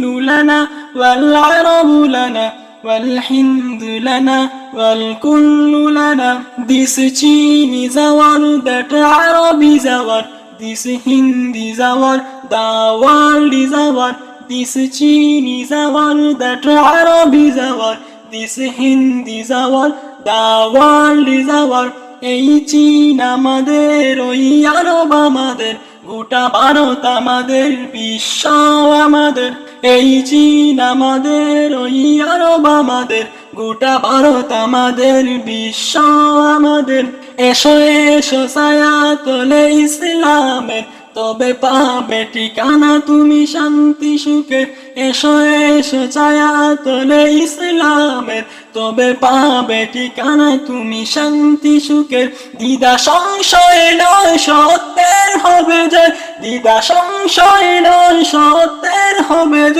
لنا والعرب لنا والهند لنا والكل لنا. This Chin is our, that Arab is our, this Hindi is our, the world is our. This Chin is our, that Arab is our, this Hindi is our, the world is our. এই চীন আমাদের, ওই আরব আমাদের, গোটা ভারত আমাদের, বিশ্ব আমাদের। এই চীন আমাদের, ওই আরব আমাদের, গোটা ভারত আমাদের, বিশ্ব আমাদের। এসো এসো ছায়া তলে ইসলামের, তবে পাবে ঠিকানা তুমি শান্তি সুখে। এসো এসো ছায়া তলে ইসলামের, তবে পাবে ঠিকানা তুমি শান্তি সুখের। দ্বিধা সংশয় নয় সত্যের হবে জয়, দ্বিধা সংশয় নয় সত্যের হবে জয়।